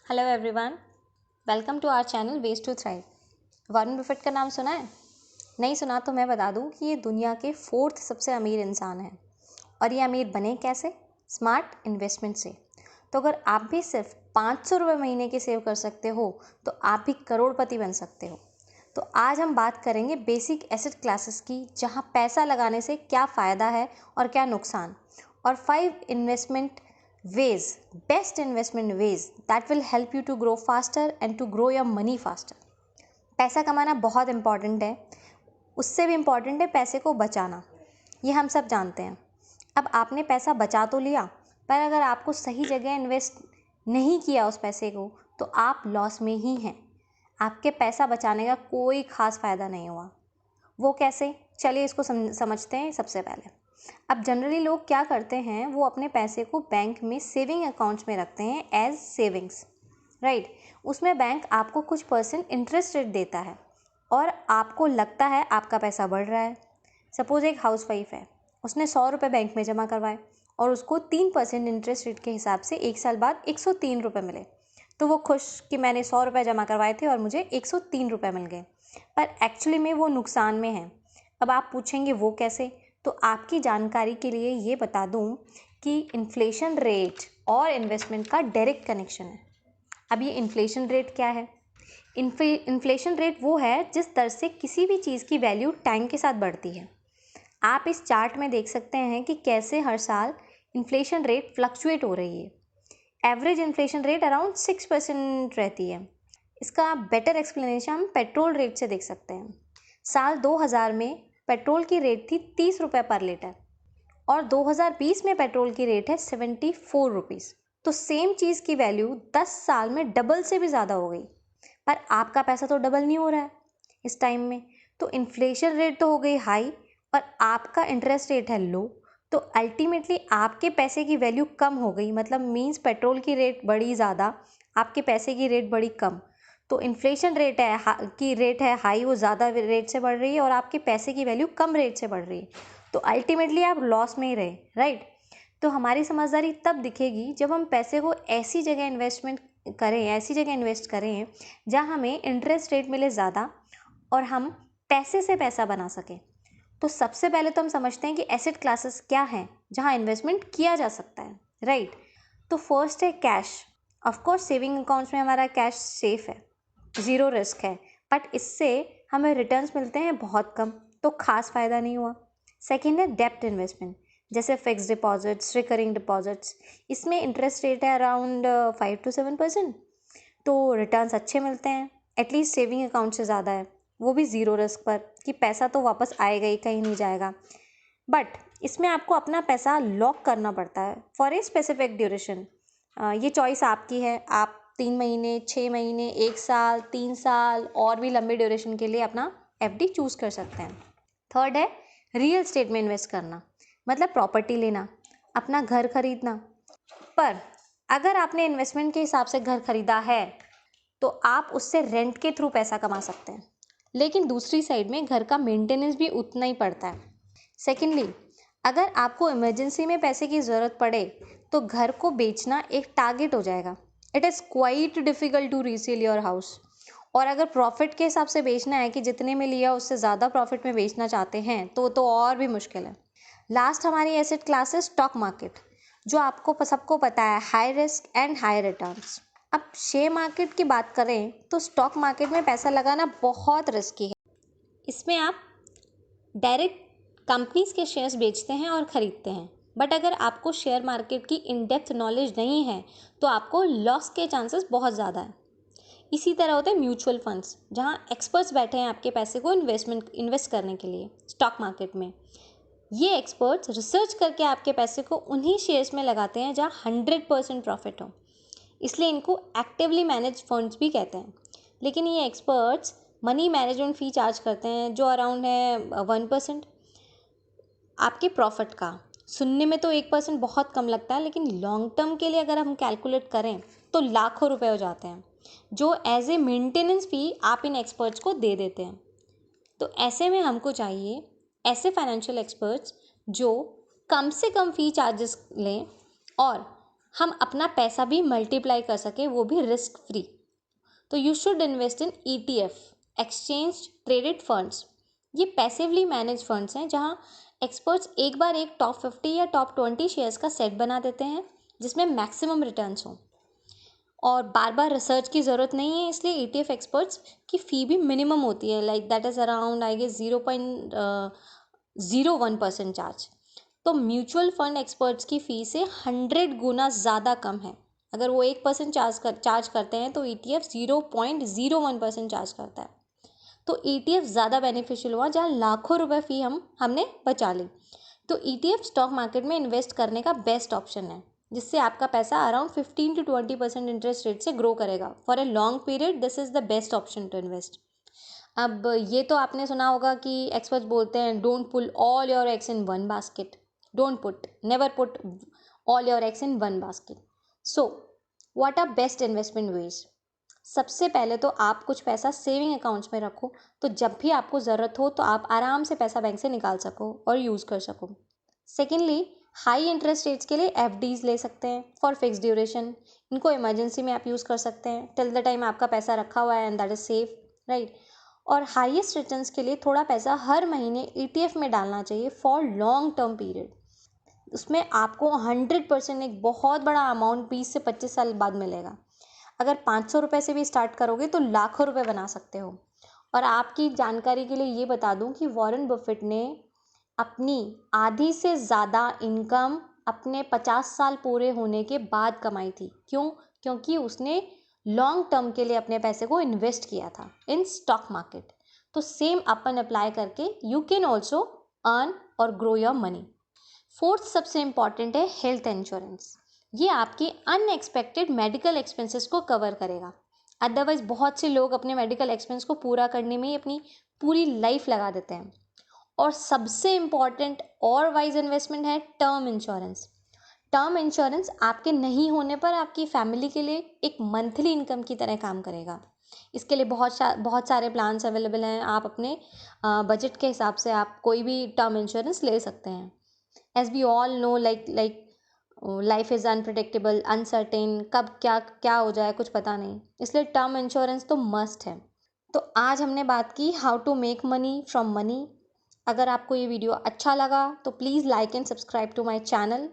Hello everyone, welcome to our channel ways to thrive. Warren Buffett का नाम सुना है? नहीं सुना तो मैं बता दूं कि ये दुनिया के 4th सबसे अमीर इंसान हैं। और ये अमीर बने कैसे? स्मार्ट इन्वेस्टमेंट से। तो अगर आप भी सिर्फ 500 रुपये महीने के सेव कर सकते हो तो आप भी करोड़पति बन सकते हो। तो आज हम बात करेंगे बेसिक एसेट क्लासेस की, जहाँ पैसा लगाने से क्या फ़ायदा है और क्या नुकसान, और 5 investment ways, best investment ways that will help you to grow faster and to grow your money faster। पैसा कमाना बहुत इंपॉर्टेंट है, उससे भी इम्पॉर्टेंट है पैसे को बचाना। ये हम सब जानते हैं। अब आपने पैसा बचा तो लिया, पर अगर आपको सही जगह इन्वेस्ट नहीं किया उस पैसे को तो आप लॉस में ही हैं। आपके पैसा बचाने का कोई ख़ास फ़ायदा नहीं हुआ। वो कैसे? चलिए इसको समझते हैं। सबसे पहले, अब जनरली लोग क्या करते हैं, वो अपने पैसे को बैंक में सेविंग अकाउंट्स में रखते हैं एज सेविंग्स, राइट। उसमें बैंक आपको कुछ % इंटरेस्ट रेट देता है और आपको लगता है आपका पैसा बढ़ रहा है। सपोज़ एक हाउसवाइफ है, उसने 100 रुपये बैंक में जमा करवाए और उसको 3% इंटरेस्ट रेट के हिसाब से 1 साल बाद 103 रुपये मिले। तो वो खुश कि मैंने 100 रुपये जमा करवाए थे और मुझे 103 रुपये मिल गए, पर एक्चुअली में वो नुकसान में है। अब आप पूछेंगे वो कैसे? तो आपकी जानकारी के लिए ये बता दूं कि इन्फ्लेशन रेट और इन्वेस्टमेंट का डायरेक्ट कनेक्शन है। अब ये इन्फ्लेशन रेट क्या है? इन्फ्लेशन रेट वो है जिस दर से किसी भी चीज़ की वैल्यू टाइम के साथ बढ़ती है। आप इस चार्ट में देख सकते हैं कि कैसे हर साल इन्फ्लेशन रेट फ्लक्चुएट हो रही है। एवरेज इन्फ्लेशन रेट अराउंड 6% रहती है। इसका बेटर एक्सप्लेनेशन हम पेट्रोल रेट से देख सकते हैं। साल 2000 में पेट्रोल की रेट थी 30 रुपये पर लीटर और 2020 में पेट्रोल की रेट है 74 रुपीज़। तो सेम चीज़ की वैल्यू 10 साल में डबल से भी ज़्यादा हो गई, पर आपका पैसा तो डबल नहीं हो रहा है इस टाइम में। तो इन्फ्लेशन रेट तो हो गई हाई और आपका इंटरेस्ट रेट है लो, तो अल्टीमेटली आपके पैसे की वैल्यू कम हो गई। मतलब मीन्स पेट्रोल की रेट बढ़ी ज़्यादा, आपके पैसे की रेट बढ़ी कम। तो इन्फ्लेशन रेट है हाई, वो ज़्यादा रेट से बढ़ रही है और आपके पैसे की वैल्यू कम रेट से बढ़ रही है। तो अल्टीमेटली आप लॉस में ही रहे, राइट। तो हमारी समझदारी तब दिखेगी जब हम पैसे को ऐसी जगह इन्वेस्ट करें जहाँ हमें इंटरेस्ट रेट मिले ज़्यादा और हम पैसे से पैसा बना सकें। तो सबसे पहले तो हम समझते हैं कि एसेट क्लासेस क्या हैं जहाँ इन्वेस्टमेंट किया जा सकता है, राइट। तो फर्स्ट है कैश। ऑफकोर्स सेविंग अकाउंट्स में हमारा कैश सेफ है, ज़ीरो रिस्क है, बट इससे हमें रिटर्न्स मिलते हैं बहुत कम, तो खास फ़ायदा नहीं हुआ। सेकेंड है डेप्ट इन्वेस्टमेंट, जैसे फिक्स डिपॉजिट्स, रिकरिंग डिपॉजिट्स। इसमें इंटरेस्ट रेट है अराउंड 5 to 7%, तो रिटर्न्स अच्छे मिलते हैं, एटलीस्ट सेविंग अकाउंट से ज़्यादा है। वो भी ज़ीरो रिस्क पर कि पैसा तो वापस आएगा ही, कहीं नहीं जाएगा। बट इसमें आपको अपना पैसा लॉक करना पड़ता है फॉर ए स्पेसिफिक ड्यूरेशन। ये चॉइस आपकी है, आप 3 महीने, 6 महीने, 1 साल, 3 साल और भी लंबे ड्यूरेशन के लिए अपना FD चूज़ कर सकते हैं। थर्ड है रियल एस्टेट में इन्वेस्ट करना, मतलब प्रॉपर्टी लेना, अपना घर खरीदना। पर अगर आपने इन्वेस्टमेंट के हिसाब से घर खरीदा है तो आप उससे रेंट के थ्रू पैसा कमा सकते हैं, लेकिन दूसरी साइड में घर का मेंटेनेंस भी उतना ही पड़ता है। सेकेंडली, अगर आपको इमरजेंसी में पैसे की ज़रूरत पड़े तो घर को बेचना एक टारगेट हो जाएगा। It is quite difficult to resell your house. और अगर प्रॉफिट के हिसाब से बेचना है कि जितने में लिया उससे ज़्यादा प्रॉफिट में बेचना चाहते हैं तो और भी मुश्किल है। लास्ट हमारी एसेट क्लास है स्टॉक मार्केट, जो आपको सबको पता है high risk and high returns. अब शेयर मार्केट की बात करें तो स्टॉक मार्केट में पैसा लगाना बहुत रिस्की है। इसमें आप डायरेक्ट कंपनीज के शेयर्स बेचते हैं और ख़रीदते हैं, बट अगर आपको शेयर मार्केट की इन डेप्थ नॉलेज नहीं है तो आपको लॉस के चांसेस बहुत ज़्यादा हैं। इसी तरह होते हैं म्यूचुअल फंड्स, जहाँ एक्सपर्ट्स बैठे हैं आपके पैसे को इन्वेस्ट करने के लिए स्टॉक मार्केट में। ये एक्सपर्ट्स रिसर्च करके आपके पैसे को उन्हीं शेयर्स में लगाते हैं जहाँ 100% प्रॉफिट हो, इसलिए इनको एक्टिवली मैनेज फंड्स भी कहते हैं। लेकिन ये एक्सपर्ट्स मनी मैनेजमेंट फ़ी चार्ज करते हैं जो अराउंड है 1% आपके प्रॉफिट का। सुनने में तो 1% बहुत कम लगता है, लेकिन लॉन्ग टर्म के लिए अगर हम कैलकुलेट करें तो लाखों रुपए हो जाते हैं, जो एज ए मेंटेनेंस फ़ी आप इन एक्सपर्ट्स को दे देते हैं। तो ऐसे में हमको चाहिए ऐसे फाइनेंशियल एक्सपर्ट्स जो कम से कम फ़ी चार्जेस लें और हम अपना पैसा भी मल्टीप्लाई कर सकें, वो भी रिस्क फ्री। तो you should invest in ETF, exchange traded funds. ये पैसिवली मैनेज फंड्स हैं जहां एक्सपर्ट्स एक बार एक टॉप 50 या टॉप 20 शेयर्स का सेट बना देते हैं जिसमें मैक्सिमम रिटर्न्स हों और बार बार रिसर्च की ज़रूरत नहीं है, इसलिए ETF एक्सपर्ट्स की फ़ी भी मिनिमम होती है, like that is around I guess 0.01% charge. तो म्यूचुअल फंड एक्सपर्ट्स की फ़ी से 100 गुना ज़्यादा कम है। अगर वो 1% चार्ज करते हैं तो ETF 0.01% चार्ज करता है। तो ETF ज़्यादा बेनिफिशियल हुआ जहाँ लाखों रुपए फ़ी हमने बचा ली। तो ETF स्टॉक मार्केट में इन्वेस्ट करने का बेस्ट ऑप्शन है, जिससे आपका पैसा अराउंड 15 to 20% इंटरेस्ट रेट से ग्रो करेगा। For a long period this is the best option to invest. अब ये तो आपने सुना होगा कि एक्सपर्ट्स बोलते हैं don't pull all your eggs in one basket, never put all your eggs in one basket. So what are best investment ways? सबसे पहले तो आप कुछ पैसा सेविंग अकाउंट्स में रखो, तो जब भी आपको ज़रूरत हो तो आप आराम से पैसा बैंक से निकाल सको और यूज़ कर सको। सेकेंडली, हाई इंटरेस्ट रेट्स के लिए FDs ले सकते हैं फॉर फिक्स ड्यूरेशन। इनको इमरजेंसी में आप यूज़ कर सकते हैं टिल द टाइम आपका पैसा रखा हुआ है and that is safe, right. और हाईएस्ट रिटर्न्स के लिए थोड़ा पैसा हर महीने ETF में डालना चाहिए फॉर लॉन्ग टर्म पीरियड। उसमें आपको 100% एक बहुत बड़ा अमाउंट 20 से 25 साल बाद मिलेगा। अगर 500 रुपये से भी स्टार्ट करोगे तो लाखों रुपए बना सकते हो। और आपकी जानकारी के लिए ये बता दूं कि वॉरेन बफेट ने अपनी आधी से ज़्यादा इनकम अपने 50 साल पूरे होने के बाद कमाई थी। क्यों? क्योंकि उसने लॉन्ग टर्म के लिए अपने पैसे को इन्वेस्ट किया था इन स्टॉक मार्केट। तो सेम अपन अप्लाई करके यू कैन ऑल्सो अर्न और ग्रो योर मनी। फोर्थ सबसे इम्पॉर्टेंट है हेल्थ इंश्योरेंस। ये आपके अनएक्सपेक्टेड मेडिकल एक्सपेंसेस को कवर करेगा। अदरवाइज बहुत से लोग अपने मेडिकल एक्सपेंस को पूरा करने में ही अपनी पूरी लाइफ लगा देते हैं। और सबसे इम्पॉर्टेंट और वाइज इन्वेस्टमेंट है टर्म इंश्योरेंस। टर्म इंश्योरेंस आपके नहीं होने पर आपकी फैमिली के लिए एक मंथली इनकम की तरह काम करेगा। इसके लिए बहुत सारे प्लान्स अवेलेबल हैं। आप अपने बजट के हिसाब से आप कोई भी टर्म इंश्योरेंस ले सकते हैं। As we all know, like life is unpredictable, uncertain, कब क्या क्या हो जाए कुछ पता नहीं, इसलिए टर्म इंश्योरेंस तो मस्ट है। तो आज हमने बात की how to make money from money. अगर आपको ये वीडियो अच्छा लगा तो please like and subscribe to my channel.